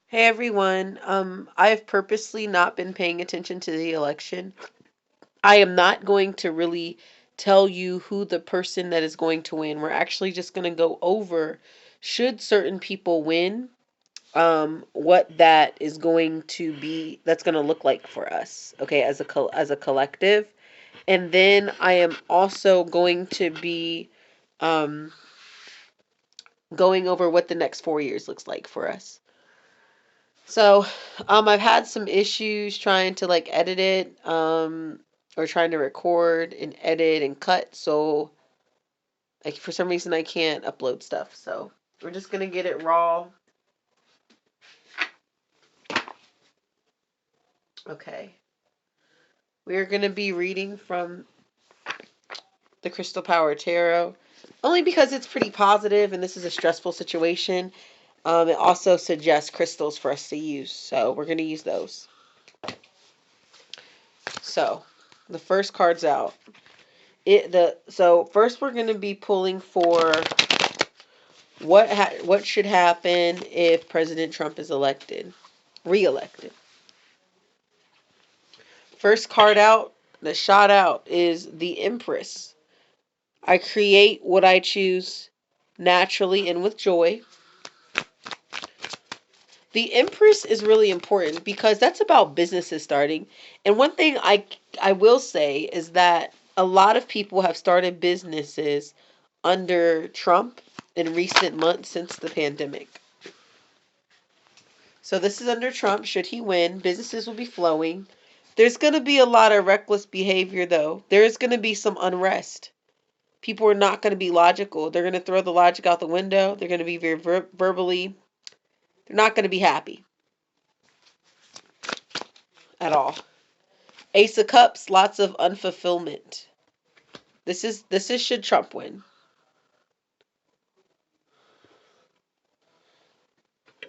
Hey everyone. I have purposely not been paying attention to the election. I am not going to really tell you who the person that is going to win. We're actually just going to go over should certain people win, what that is going to be that's going to look like for us, okay, as a collective. And then I am also going to be um going over what the next 4 years looks like for us. So, I've had some issues trying to like edit it, or trying to record and edit and cut. So, like for some reason, I can't upload stuff. So, we're just gonna get it raw. Okay. We're gonna be reading from the Crystal Power Tarot, only because it's pretty positive and this is a stressful situation. It also suggests crystals for us to use, so we're gonna use those. So, the first card's out. So first we're going to be pulling for what should happen if President Trump is reelected. First card out, the shot out is the Empress. I create what I choose naturally and with joy. The Empress is really important because that's about businesses starting. And one thing I will say is that a lot of people have started businesses under Trump in recent months since the pandemic. So this is under Trump. Should he win, businesses will be flowing. There's going to be a lot of reckless behavior, though. There is going to be some unrest. People are not going to be logical. They're going to throw the logic out the window. They're going to be very verbally. They're not going to be happy at all. Ace of Cups, lots of unfulfillment. This is should Trump win.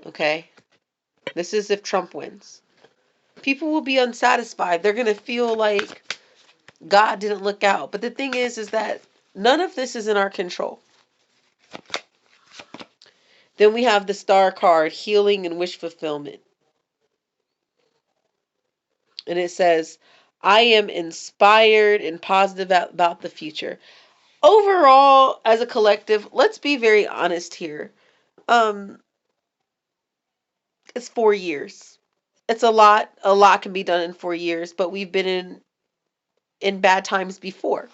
Okay? This is if Trump wins. People will be unsatisfied. They're going to feel like God didn't look out. But the thing is that none of this is in our control. Then we have the Star card, healing and wish fulfillment. And it says, I am inspired and positive about the future. Overall, as a collective, let's be very honest here. Um, it's 4 years. It's a lot. A lot can be done in 4 years, but we've been in bad times before.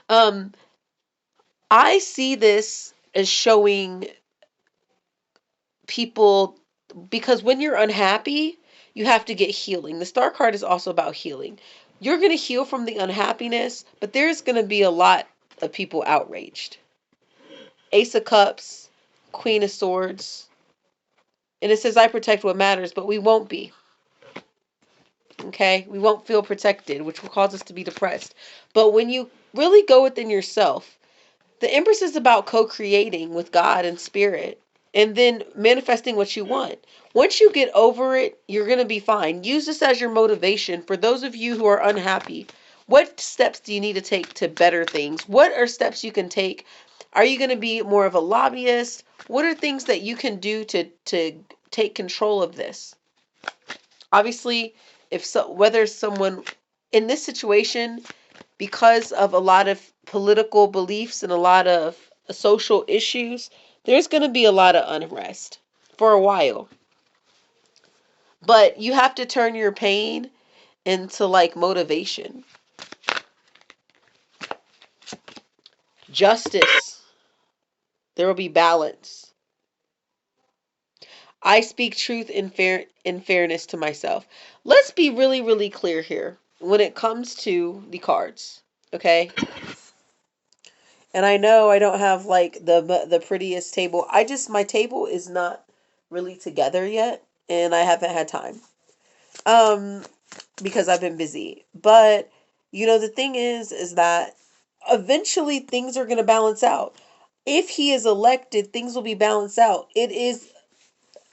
Um, I see this as showing people, because when you're unhappy, you have to get healing. The Star card is also about healing. You're going to heal from the unhappiness, but there's going to be a lot of people outraged. Ace of Cups, Queen of Swords. And it says, I protect what matters, but we won't be. Okay? We won't feel protected, which will cause us to be depressed. But when you really go within yourself, the Empress is about co-creating with God and spirit and then manifesting what you want. Once you get over it, you're going to be fine. Use this as your motivation for those of you who are unhappy. What steps do you need to take to better things? What are steps you can take? Are you going to be more of a lobbyist? What are things that you can do to take control of this? Obviously, if so, whether someone in this situation, because of a lot of political beliefs and a lot of social issues, there's going to be a lot of unrest for a while. But you have to turn your pain into like motivation. Justice. There will be balance. I speak truth and fairness to myself. Let's be really, really clear here when it comes to the cards. Okay? And I know I don't have like the prettiest table. My table is not really together yet, and I haven't had time. Um, because I've been busy. But the thing is that eventually things are going to balance out. If he is elected, things will be balanced out. It is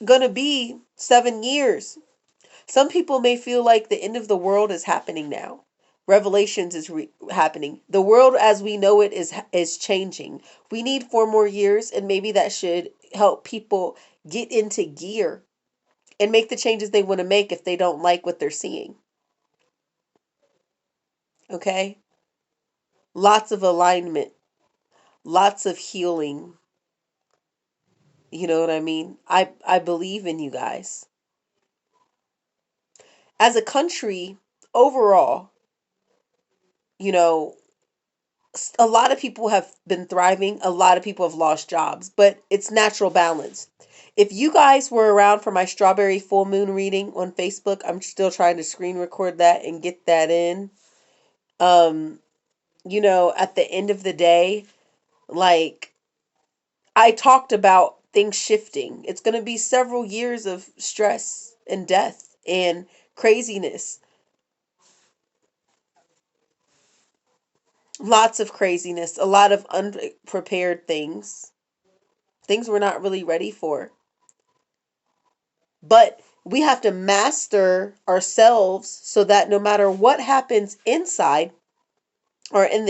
going to be 7 years. Some people may feel like the end of the world is happening now. Revelations is happening. The world as we know it is changing. We need 4 more years, and maybe that should help people get into gear and make the changes they want to make if they don't like what they're seeing. Okay? Lots of alignment, lots of healing. You know what I mean? I believe in you guys. As a country, overall, you know, a lot of people have been thriving, a lot of people have lost jobs, but it's natural balance. If you guys were around for my strawberry full moon reading on Facebook, I'm still trying to screen record that and get that in. Um, at the end of the day, like I talked about things shifting. It's going to be several years of stress and death and craziness. Lots of craziness, a lot of unprepared things. Things we're not really ready for. But we have to master ourselves so that no matter what happens inside or in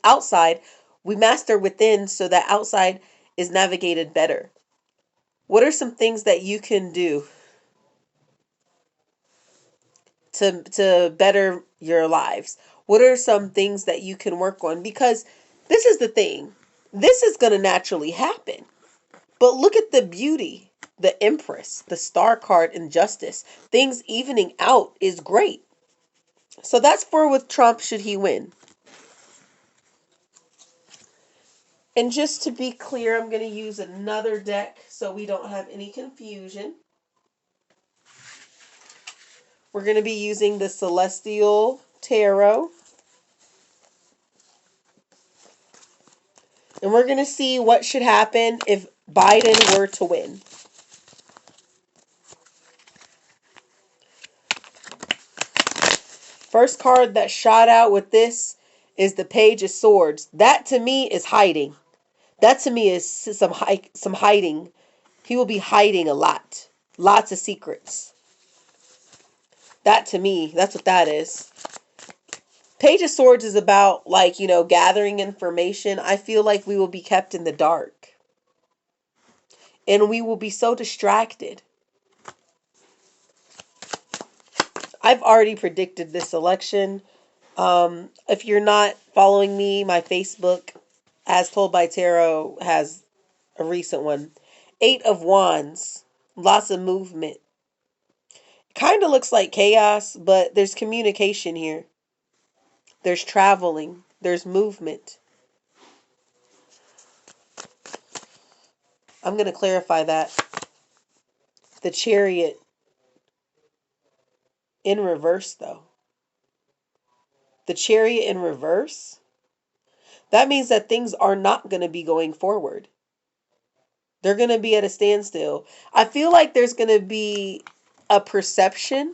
outside, we master within so that outside is navigated better. What are some things that you can do to better your lives? What are some things that you can work on? Because this is the thing. This is going to naturally happen. But look at the beauty. The Empress, the star card, and justice. Things evening out is great. So that's for with Trump should he win. And just to be clear, I'm going to use another deck so we don't have any confusion. We're going to be using the Celestial Tarot. And we're going to see what should happen if Biden were to win. First card that shot out with this is the Page of Swords. That to me is hiding. That to me is some hiding. He will be hiding a lot. Lots of secrets. That to me, that's what that is. Page of Swords is about gathering information. I feel like we will be kept in the dark. And we will be so distracted. I've already predicted this election. If you're not following me, my Facebook, As Told by Tarot, has a recent one. 8 of Wands. Lots of movement. Kind of looks like chaos, but there's communication here. There's traveling. There's movement. I'm going to clarify that. The Chariot in reverse, though. The Chariot in reverse? That means that things are not going to be going forward. They're going to be at a standstill. I feel like there's going to be a perception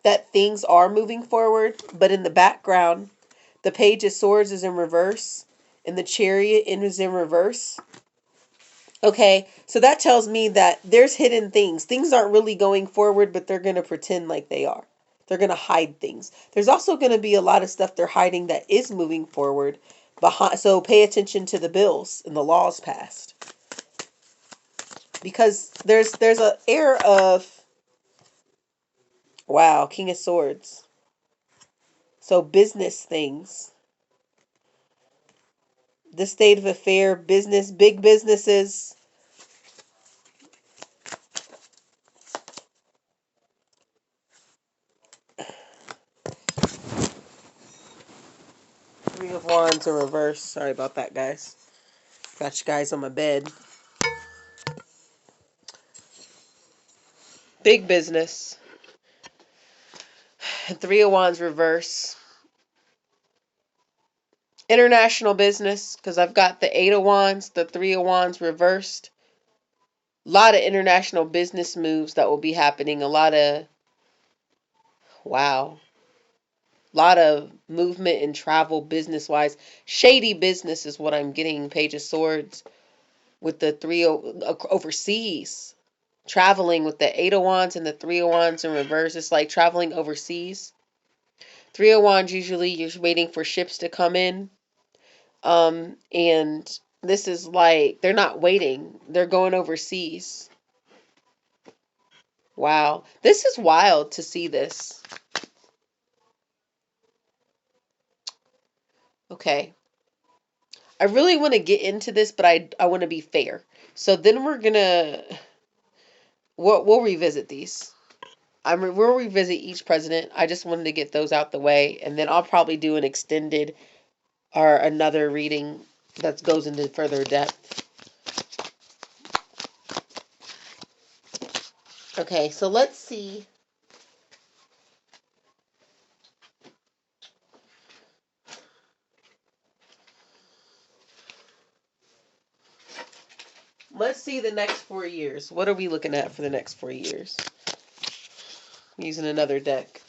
that things are moving forward, but in the background, the Page of Swords is in reverse and the Chariot is in reverse. Okay, so that tells me that there's hidden things. Things aren't really going forward, but they're going to pretend like they are. They're going to hide things. There's also going to be a lot of stuff they're hiding that is moving forward. So pay attention to the bills and the laws passed. Because there's an air of, wow, King of Swords. So business things. The state of affair, business, big businesses. Three of Wands in reverse. Sorry about that, guys. Got you guys on my bed. Big business. Three of Wands reverse. International business, because I've got the Eight of Wands, the Three of Wands reversed. A lot of international business moves that will be happening. A lot of, wow. A lot of movement and travel business-wise. Shady business is what I'm getting. Page of Swords with the overseas. Traveling with the Eight of Wands and the Three of Wands in reverse. It's like traveling overseas. Three of Wands, usually you're waiting for ships to come in. And this is like, they're not waiting. They're going overseas. Wow. This is wild to see this. Okay. I really want to get into this, but I want to be fair. So then we're gonna we'll revisit these. We'll revisit each president. I just wanted to get those out the way, and then I'll probably do an extended or another reading that goes into further depth. Okay, so let's see. Let's see the next 4 years. What are we looking at for the next 4 years? Using another deck.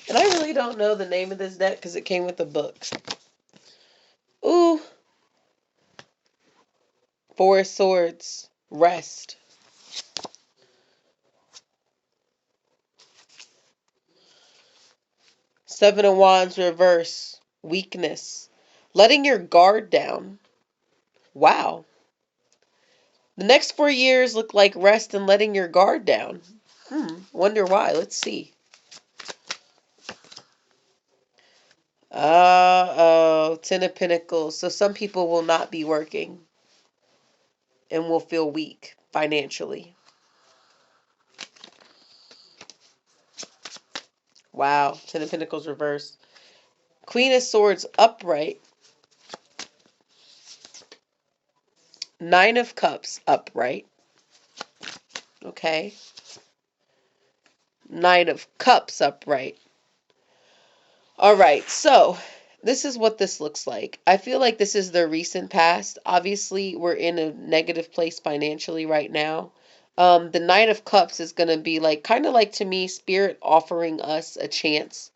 And I really don't know the name of this deck because it came with the book. Ooh. Four of Swords. Rest. Seven of Wands reverse. Weakness. Letting your guard down. Wow. The next 4 years look like rest and letting your guard down. Wonder why. Let's see. Oh, Ten of Pentacles. So some people will not be working and will feel weak financially. Wow. Ten of Pentacles reverse. Queen of Swords upright. Nine of Cups upright. Okay. Nine of Cups upright. All right, so this is what this looks like. I feel like this is the recent past. Obviously, we're in a negative place financially right now. The Knight of Cups is going to be like, kind of like to me, Spirit offering us a chance.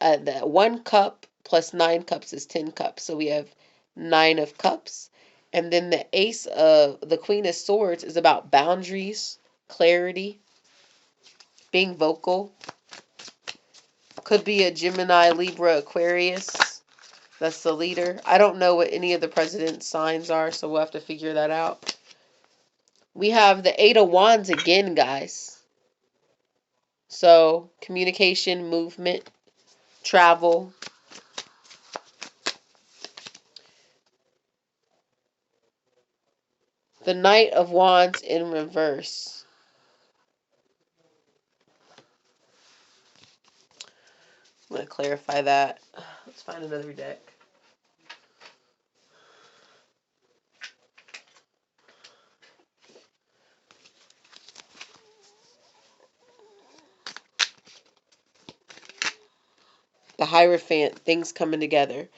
That 1 cup plus 9 cups is 10 cups. So we have 9 of Cups. And then the Queen of Swords is about boundaries, clarity, being vocal. Could be a Gemini, Libra, Aquarius. That's the leader. I don't know what any of the president's signs are, so we'll have to figure that out. We have the Eight of Wands again, guys. So, communication, movement, travel. The Knight of Wands in reverse. I'm going to clarify that. Let's find another deck. The Hierophant, things coming together.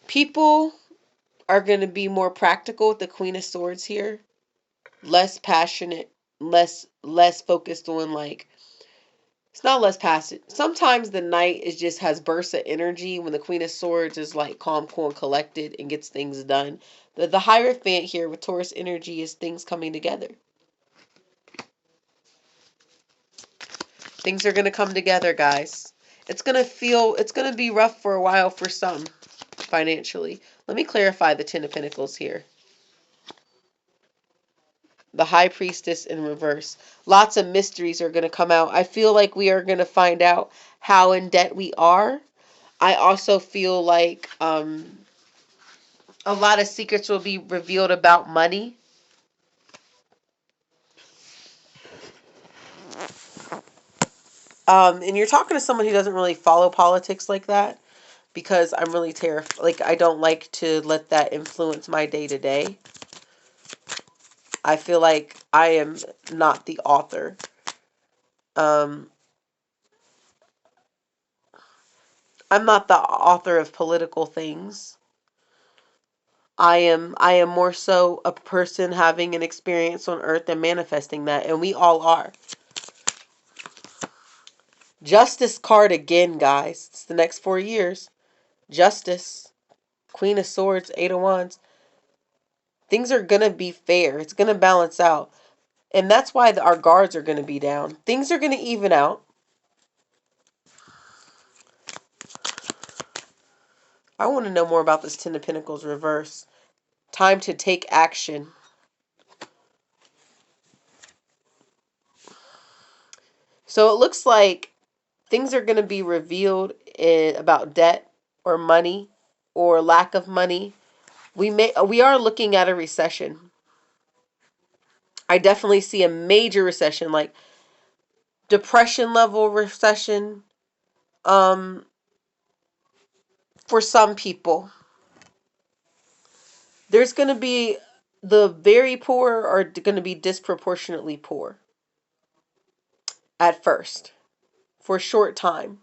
People are going to be more practical with the Queen of Swords here. Less passionate, less focused on like, it's not less passionate. Sometimes the Knight is just has bursts of energy when the Queen of Swords is like calm, cool, and collected and gets things done. The Hierophant here with Taurus energy is things coming together. Things are going to come together, guys. It's going to be rough for a while for some financially. Let me clarify the Ten of Pentacles here. The High Priestess in reverse. Lots of mysteries are going to come out. I feel like we are going to find out how in debt we are. I also feel like a lot of secrets will be revealed about money. And you're talking to someone who doesn't really follow politics like that, because I'm really terrified. Like, I don't like to let that influence my day to day. I feel like I am not the author. I'm not the author of political things. I am more so a person having an experience on earth and manifesting that, and we all are. Justice card again, guys. It's the next 4 years. Justice. Queen of Swords, Eight of Wands. Things are going to be fair. It's going to balance out. And that's why our guards are going to be down. Things are going to even out. I want to know more about this Ten of Pentacles reverse. Time to take action. So it looks like things are going to be revealed about debt or money or lack of money. We are looking at a recession. I definitely see a major recession, like depression level recession. Um, for some people, there's going to be the very poor are going to be disproportionately poor at first for a short time.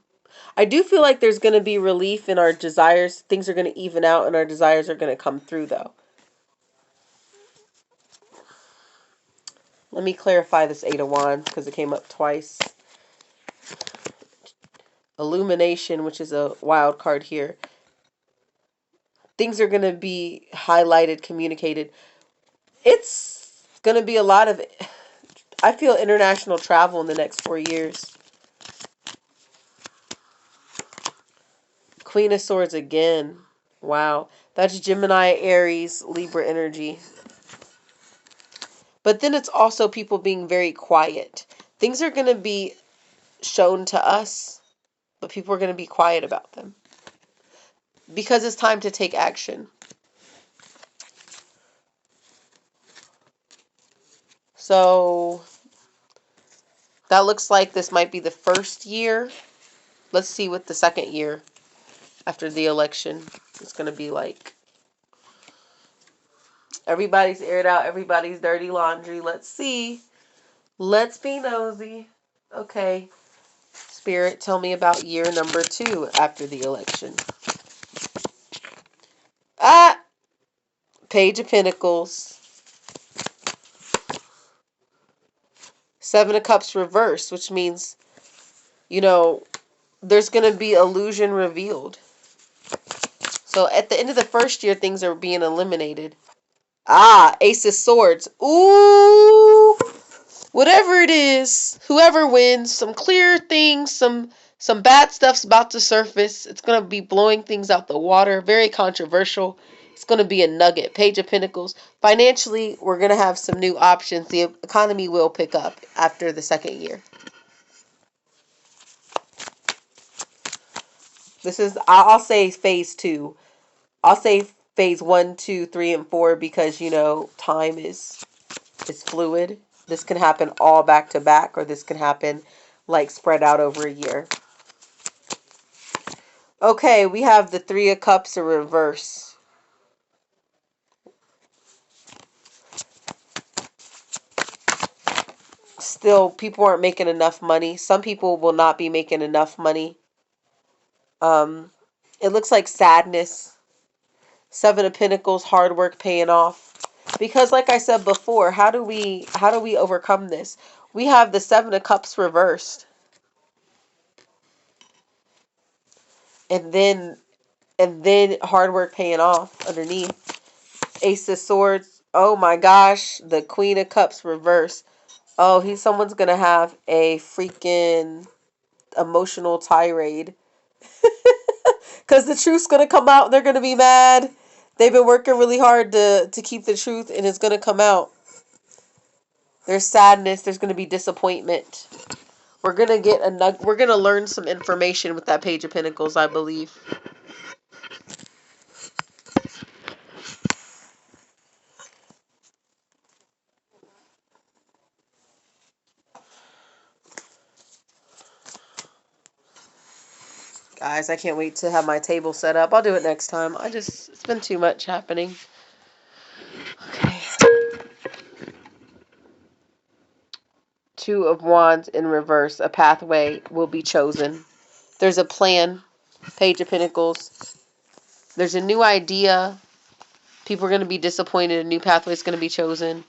I do feel like there's going to be relief in our desires. Things are going to even out and our desires are going to come through, though. Let me clarify this Eight of Wands because it came up twice. Illumination, which is a wild card here. Things are going to be highlighted, communicated. It's going to be a lot of, I feel, international travel in the next 4 years. Queen of Swords again. Wow. That's Gemini, Aries, Libra energy. But then it's also people being very quiet. Things are going to be shown to us, but people are going to be quiet about them. Because it's time to take action. So that looks like this might be the first year. Let's see what the second year after the election is going to be like. Everybody's aired out. Everybody's dirty laundry. Let's see. Let's be nosy. Okay. Spirit, tell me about year number 2 after the election. Ah! Page of Pentacles. Seven of Cups reversed, which means, there's going to be illusion revealed. So at the end of the first year, things are being eliminated. Ah, Ace of Swords. Ooh! Whatever it is, whoever wins, some clear things, some bad stuff's about to surface. It's going to be blowing things out the water. Very controversial. It's going to be a nugget. Page of Pentacles. Financially, we're going to have some new options. The economy will pick up after the second year. This is, I'll say phase 2. I'll say phase 1, 2, 3, and 4 because, time is fluid. This can happen all back to back, or this can happen like spread out over a year. Okay, we have the Three of Cups in reverse. Still, people aren't making enough money. Some people will not be making enough money. It looks like sadness. Seven of Pentacles, hard work paying off. Because like I said before, how do we overcome this? We have the Seven of Cups reversed. And then hard work paying off underneath. Ace of Swords. Oh my gosh, the Queen of Cups reversed. Oh, someone's gonna have a freaking emotional tirade. Because the truth's gonna come out and they're gonna be mad. They've been working really hard to keep the truth, and it's gonna come out. There's sadness, there's gonna be disappointment. We're gonna learn some information with that Page of Pentacles, I believe. Guys, I can't wait to have my table set up. I'll do it next time. It's been too much happening. Okay. Two of Wands in reverse. A pathway will be chosen. There's a plan. Page of Pentacles. There's a new idea. People are going to be disappointed. A new pathway is going to be chosen.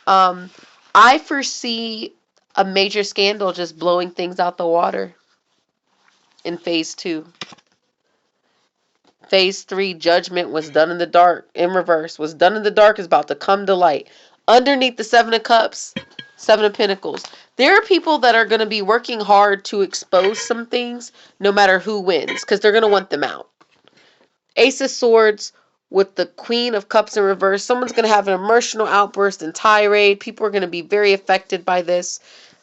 I foresee a major scandal just blowing things out the water in phase 2. Phase 3, judgment was done in the dark. In reverse, was done in the dark is about to come to light. Underneath the Seven of Cups, Seven of Pentacles. There are people that are going to be working hard to expose some things, no matter who wins, because they're going to want them out. Ace of Swords with the Queen of Cups in reverse. Someone's going to have an emotional outburst and tirade. People are going to be very affected by this.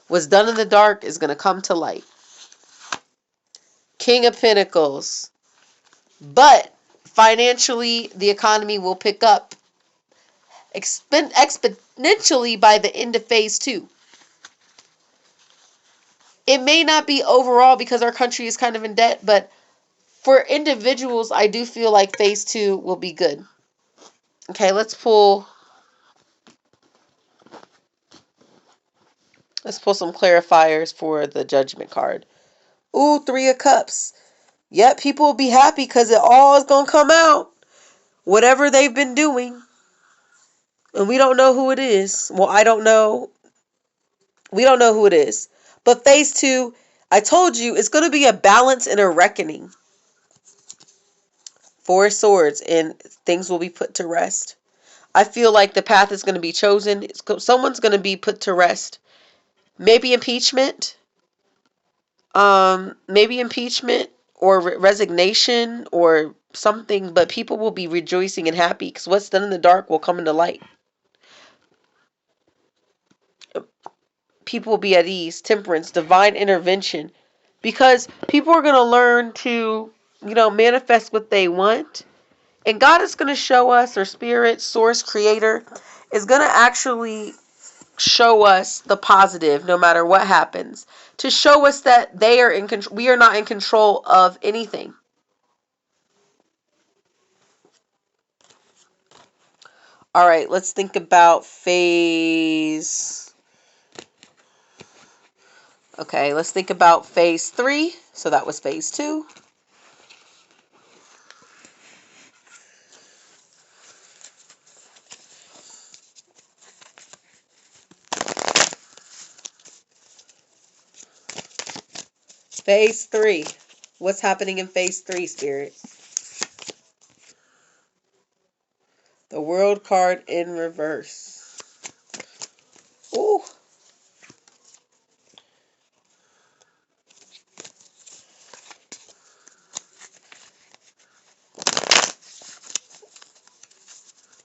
What's done in the dark is going to come to light. King of Pentacles. But financially, the economy will pick up exponentially by the end of phase 2. It may not be overall because our country is kind of in debt, but for individuals, I do feel like phase 2 will be good. Okay, let's pull some clarifiers for the Judgment card. Ooh, 3 of Cups. Yep, people will be happy because it all is going to come out. Whatever they've been doing. And we don't know who it is. Well, I don't know. We don't know who it is. But phase 2, I told you, it's going to be a balance and a reckoning. 4 swords, and things will be put to rest. I feel like the path is going to be chosen. Someone's going to be put to rest. Maybe impeachment. Maybe impeachment or resignation or something. But people will be rejoicing and happy because what's done in the dark will come into light. People will be at ease. Temperance, divine intervention. Because people are going to learn to, manifest what they want. And God is going to show us, or spirit, source, creator, is going to actually show us the positive no matter what happens. To show us that they are in control. We are not in control of anything. All right, let's think about phase. Okay, let's think about phase 3. So that was phase 2. Phase 3. What's happening in phase 3, Spirit? The World card in reverse. Ooh.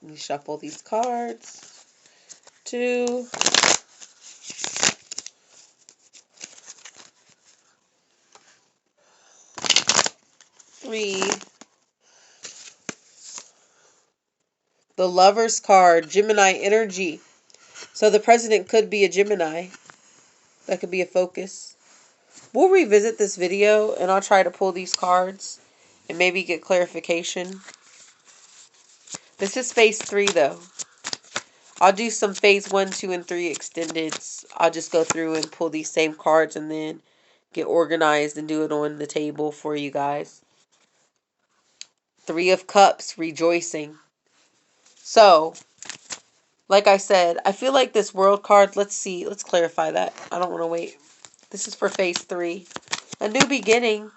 Let me shuffle these cards. 2. 3. The Lover's card, Gemini energy. So the president could be a Gemini. That could be a focus. We'll revisit this video and I'll try to pull these cards and maybe get clarification. This is phase 3 though. I'll do some phase 1, 2, and 3 extendeds. I'll just go through and pull these same cards and then get organized and do it on the table for you guys. 3 of Cups, rejoicing. So, like I said, I feel like this World card, let's see, let's clarify that. I don't want to wait. This is for phase 3. A new beginning.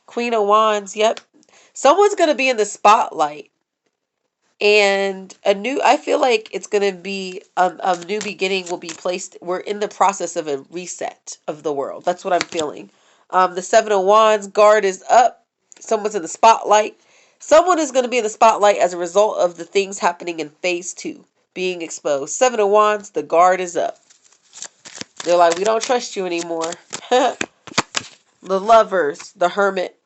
Queen of Wands, yep. Someone's going to be in the spotlight. And I feel like it's going to be, a new beginning will be placed. We're in the process of a reset of the world. That's what I'm feeling. The 7 of Wands, guard is up. Someone's in the spotlight. Someone is going to be in the spotlight as a result of the things happening in phase 2 being exposed. 7 of Wands, the guard is up. They're like, we don't trust you anymore. The Lovers, the Hermit.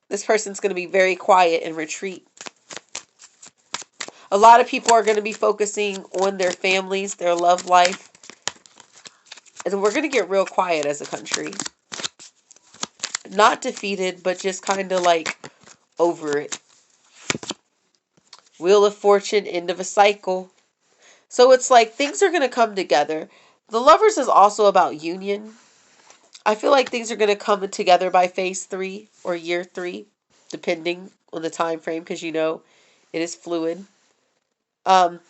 This person's going to be very quiet and retreat. A lot of people are going to be focusing on their families, their love life. And we're going to get real quiet as a country. Not defeated, but just kind of like over it. Wheel of Fortune, end of a cycle. So it's like things are going to come together. The Lovers is also about union. I feel like things are going to come together by phase 3 or year 3, depending on the time frame, because it is fluid. The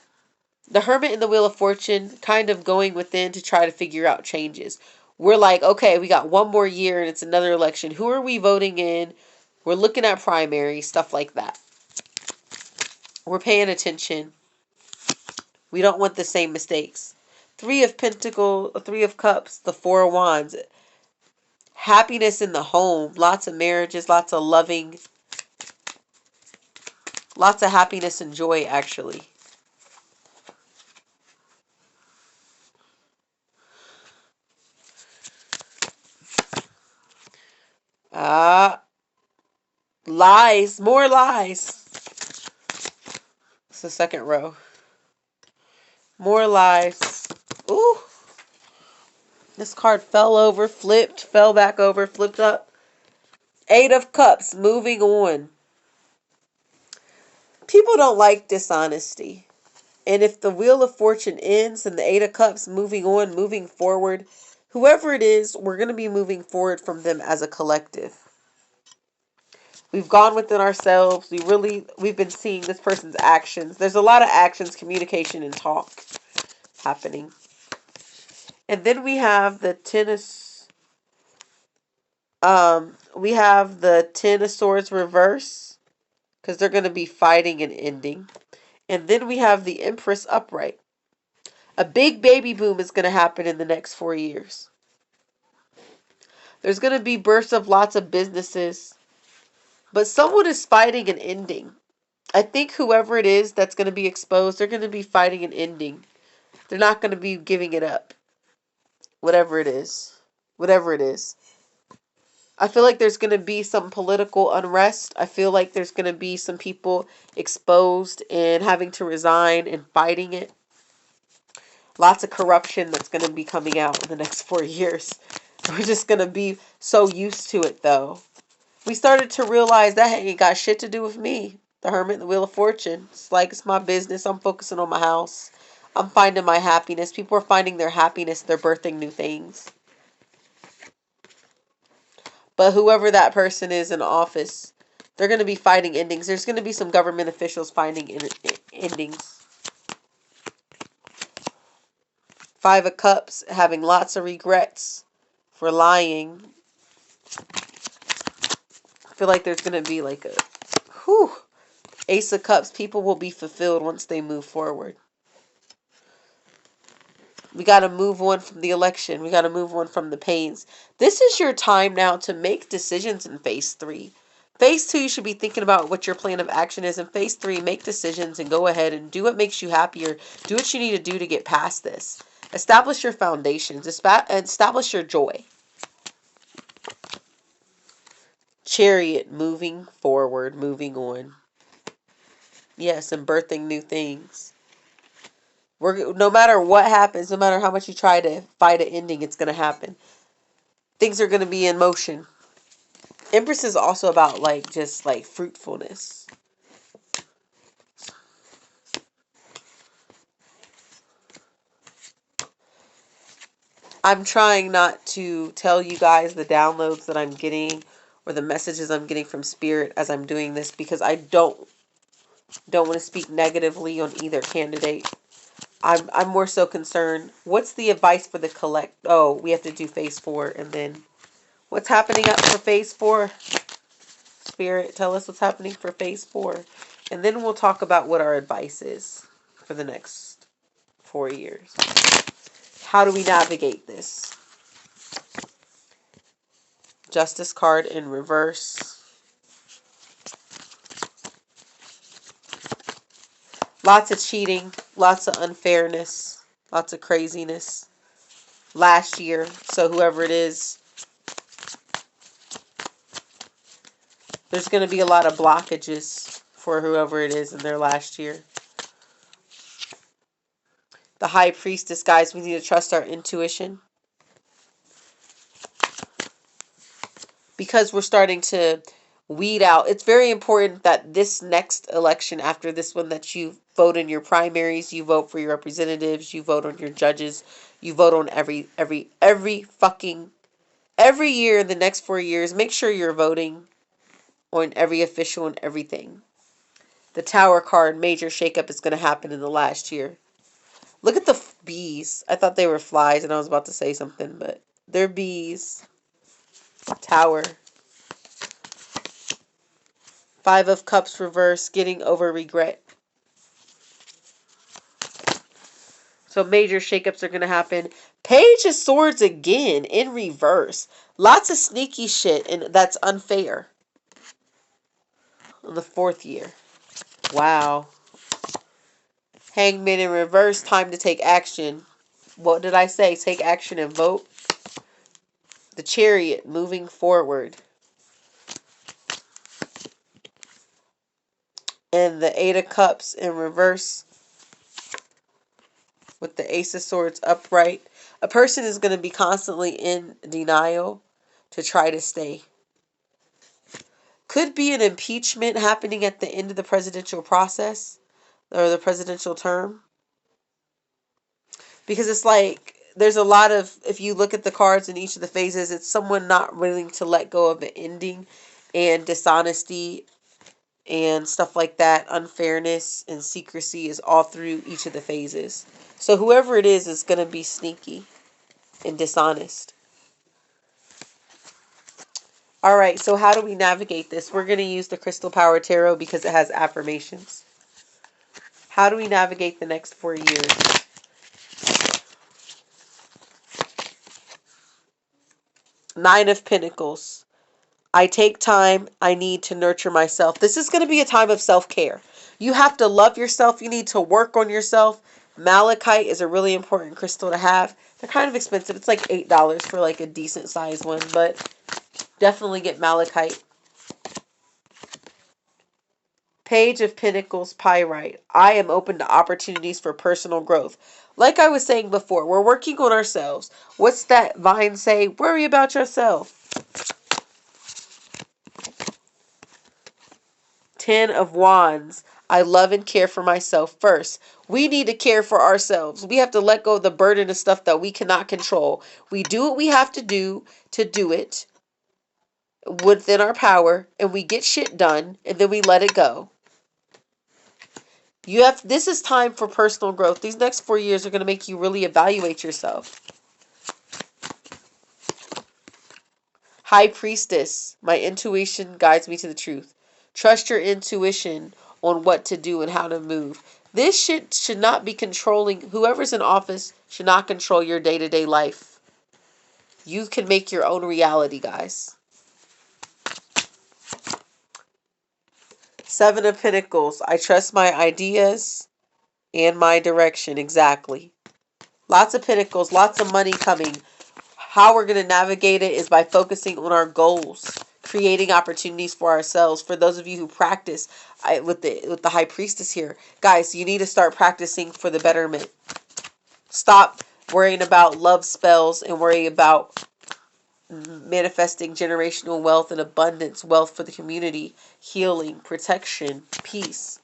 Hermit and the Wheel of Fortune kind of going within to try to figure out changes. We're like, okay, we got one more year and it's another election. Who are we voting in? We're looking at primary, stuff like that. We're paying attention. We don't want the same mistakes. 3 of Pentacles, 3 of Cups, the 4 of Wands. Happiness in the home. Lots of marriages, lots of loving. Lots of happiness and joy, actually. Ah, lies. More lies. It's the second row. More lies. Ooh. This card fell over, flipped, fell back over, flipped up. Eight of Cups. Moving on. People don't like dishonesty. And if the Wheel of Fortune ends and the Eight of Cups, moving on, moving forward, whoever it is, we're going to be moving forward from them as a collective. We've gone within ourselves. We've been seeing this person's actions. There's a lot of actions, communication, and talk happening. And then we have the we have the Ten of Swords reverse, because they're going to be fighting and ending. And then we have the Empress upright. A big baby boom is going to happen in the next 4 years. There's going to be bursts of lots of businesses. But someone is fighting and ending. I think whoever it is that's going to be exposed, they're going to be fighting and ending. They're not going to be giving it up. Whatever it is. Whatever it is. I feel like there's going to be some political unrest. I feel like there's going to be some people exposed and having to resign and fighting it. Lots of corruption that's going to be coming out in the next 4 years. We're just going to be so used to it, though. We started to realize that ain't got shit to do with me. The Hermit and the Wheel of Fortune. It's like, it's my business. I'm focusing on my house. I'm finding my happiness. People are finding their happiness. They're birthing new things. But whoever that person is in office, they're going to be fighting endings. There's going to be some government officials finding endings. Five of Cups, having lots of regrets for lying. I feel like there's going to be like a... Whew. Ace of Cups, people will be fulfilled once they move forward. We got to move on from the election. We got to move on from the pains. This is your time now to make decisions in phase 3. Phase 2, you should be thinking about what your plan of action is. In phase 3, make decisions and go ahead and do what makes you happier. Do what you need to do to get past this. Establish your foundations. Establish your joy. Chariot, moving forward, moving on. Yes, and birthing new things. No matter what happens, no matter how much you try to fight an ending, it's going to happen. Things are going to be in motion. Empress is also about just fruitfulness. I'm trying not to tell you guys the downloads that I'm getting or the messages I'm getting from Spirit as I'm doing this, because I don't want to speak negatively on either candidate. I'm more so concerned. What's the advice for the collect? Oh, we have to do phase 4, and then what's happening up for phase 4? Spirit, tell us what's happening for phase 4, and then we'll talk about what our advice is for the next 4 years. How do we navigate this? Justice card in reverse. Lots of cheating, lots of unfairness, lots of craziness last year. So whoever it is, there's going to be a lot of blockages for whoever it is in their last year. The High Priestess, guys, we need to trust our intuition. Because we're starting to weed out. It's very important that this next election, after this one, that you vote in your primaries, you vote for your representatives, you vote on your judges, you vote on every year in the next 4 years. Make sure you're voting on every official and everything. The Tower card, major shakeup is going to happen in the last year. Look at the bees. I thought they were flies and I was about to say something, but they're bees. Tower. Five of Cups reverse, getting over regret. So major shakeups are going to happen. Page of Swords again in reverse. Lots of sneaky shit, and that's unfair. In the 4th year. Wow. Hangman in reverse, time to take action. What did I say? Take action and vote. The Chariot, moving forward. And the Eight of Cups in reverse with the Ace of Swords upright. A person is going to be constantly in denial to try to stay. Could be an impeachment happening at the end of the presidential process or the presidential term. Because it's like there's a lot of, if you look at the cards in each of the phases, it's someone not willing to let go of an ending, and dishonesty and stuff like that, unfairness and secrecy is all through each of the phases. So whoever it is going to be sneaky and dishonest. All right, so how do we navigate this? We're going to use the Crystal Power Tarot because it has affirmations. How do we navigate the next 4 years? Nine of Pentacles. I take time. I need to nurture myself. This is going to be a time of self-care. You have to love yourself. You need to work on yourself. Malachite is a really important crystal to have. They're kind of expensive. It's like $8 for like a decent sized one, but definitely get malachite. Page of Pentacles, Pyrite. I am open to opportunities for personal growth. Like I was saying before, we're working on ourselves. What's that vine say? Worry about yourself. 10 of Wands. I love and care for myself first. We need to care for ourselves. We have to let go of the burden of stuff that we cannot control. We do what we have to do it within our power, and we get shit done, and then we let it go. This is time for personal growth. These next 4 years are going to make you really evaluate yourself. High Priestess. My intuition guides me to the truth. Trust your intuition on what to do and how to move. This shit should not be controlling. Whoever's in office should not control your day-to-day life. You can make your own reality, guys. Seven of Pentacles. I trust my ideas and my direction. Exactly. Lots of pentacles, lots of money coming. How we're going to navigate it is by focusing on our goals, creating opportunities for ourselves. For those of you who practice with the High Priestess here, guys, you need to start practicing for the betterment. Stop worrying about love spells and worry about manifesting generational wealth and abundance, wealth for the community, healing, protection, peace.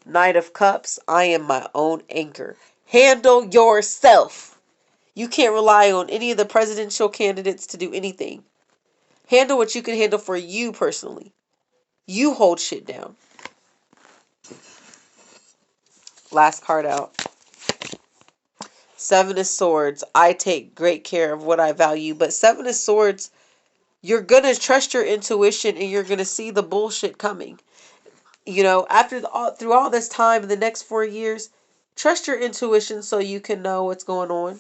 Knight of Cups. I am my own anchor. Handle yourself. You can't rely on any of the presidential candidates to do anything. Handle what you can handle for you personally. You hold shit down. Last card out. Seven of Swords. I take great care of what I value. But Seven of Swords, you're going to trust your intuition and you're going to see the bullshit coming. You know, through all this time in the next 4 years, trust your intuition so you can know what's going on.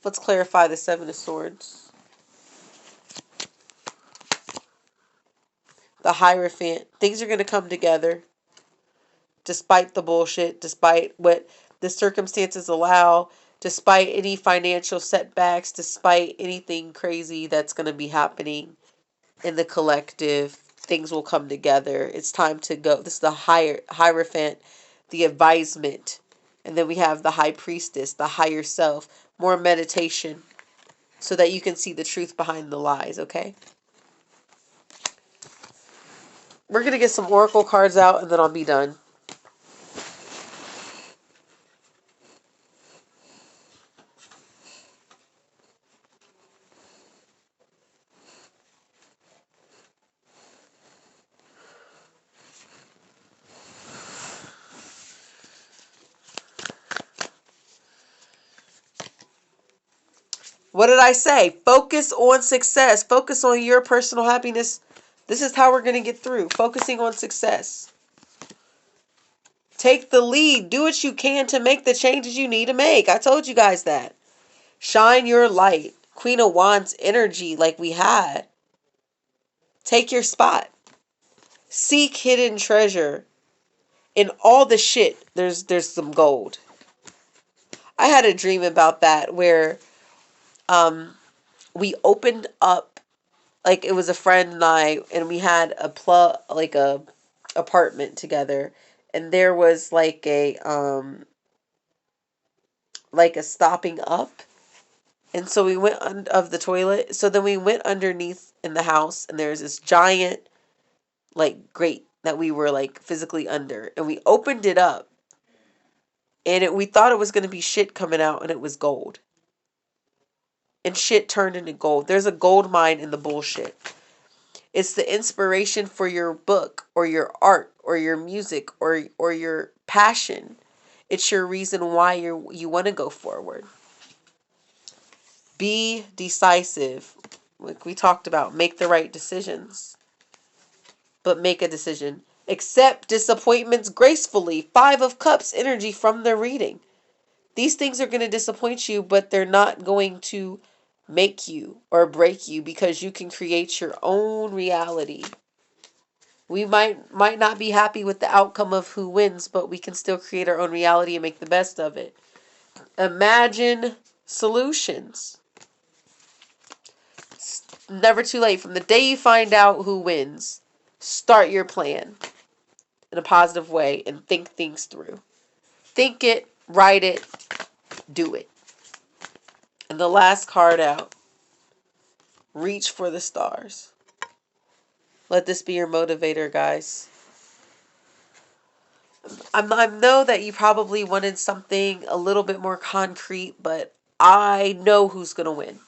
Let's clarify the Seven of Swords. The Hierophant. Things are going to come together. Despite the bullshit. Despite what the circumstances allow. Despite any financial setbacks. Despite anything crazy that's going to be happening in the collective. Things will come together. It's time to go. This is the Hierophant. The advisement. And then we have the High Priestess. The higher self. More meditation. So that you can see the truth behind the lies, okay? We're going to get some oracle cards out and then I'll be done. What did I say? Focus on success. Focus on your personal happiness. This is how we're going to get through. Focusing on success. Take the lead. Do what you can to make the changes you need to make. I told you guys that. Shine your light. Queen of Wands energy like we had. Take your spot. Seek hidden treasure. In all the shit, there's some gold. I had a dream about that where we opened up like it was a friend and I, and we had a like a apartment together, and there was like a stopping up, and so we went of the toilet. So then we went underneath in the house, and there's this giant like grate that we were like physically under, and we opened it up, and we thought it was going to be shit coming out, and it was gold. And shit turned into gold. There's a gold mine in the bullshit. It's the inspiration for your book or your art or your music or your passion. It's your reason why you want to go forward. Be decisive. Like we talked about, make the right decisions. But make a decision. Accept disappointments gracefully. 5 of Cups energy from the reading. These things are going to disappoint you, but they're not going to make you or break you, because you can create your own reality. We might not be happy with the outcome of who wins, but we can still create our own reality and make the best of it. Imagine solutions. It's never too late. From the day you find out who wins, start your plan in a positive way and think things through. Think it, write it, do it. And the last card out, reach for the stars. Let this be your motivator, guys. I know that you probably wanted something a little bit more concrete, but I know who's going to win.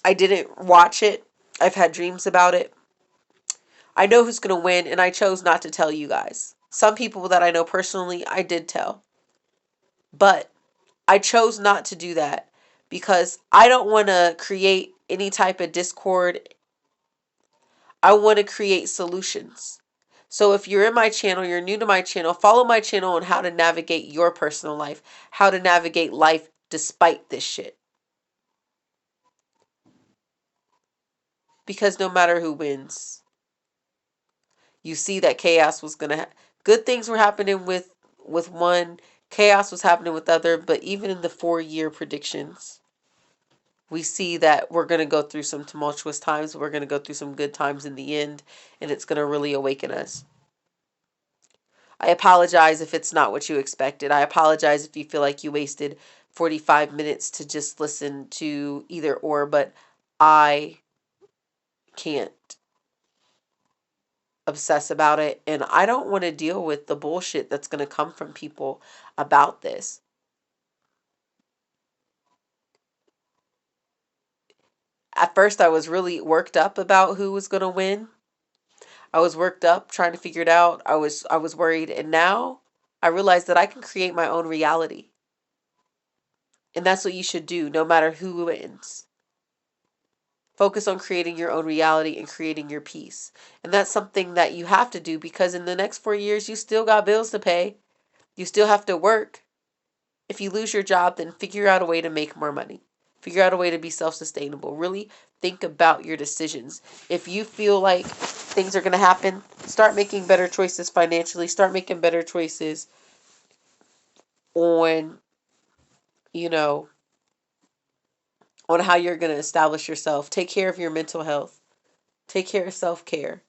I didn't watch it. I've had dreams about it. I know who's going to win, and I chose not to tell you guys. Some people that I know personally, I did tell. But I chose not to do that because I don't want to create any type of discord. I want to create solutions. So if you're in my channel, you're new to my channel, follow my channel on how to navigate your personal life, how to navigate life despite this shit. Because no matter who wins, you see that chaos was going to good things were happening with one, chaos was happening with other, but even in the 4-year predictions, we see that we're going to go through some tumultuous times, we're going to go through some good times in the end, and it's going to really awaken us. I apologize if it's not what you expected. I apologize if you feel like you wasted 45 minutes to just listen to either or, but I can't obsess about it, and I don't want to deal with the bullshit that's going to come from people about this. At first, I was really worked up about who was going to win. I was worked up trying to figure it out. I was worried, and now I realize that I can create my own reality. And that's what you should do no matter who wins. Focus on creating your own reality and creating your peace. And that's something that you have to do, because in the next 4 years you still got bills to pay. You still have to work. If you lose your job, then figure out a way to make more money. Figure out a way to be self-sustainable. Really think about your decisions. If you feel like things are going to happen, start making better choices financially. Start making better choices on, you know, on how you're going to establish yourself. Take care of your mental health. Take care of self-care.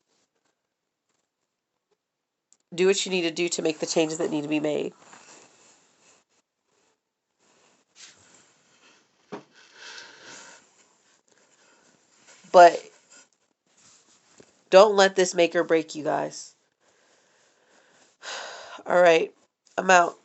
Do what you need to do to make the changes that need to be made. But don't let this make or break you guys. All right, I'm out.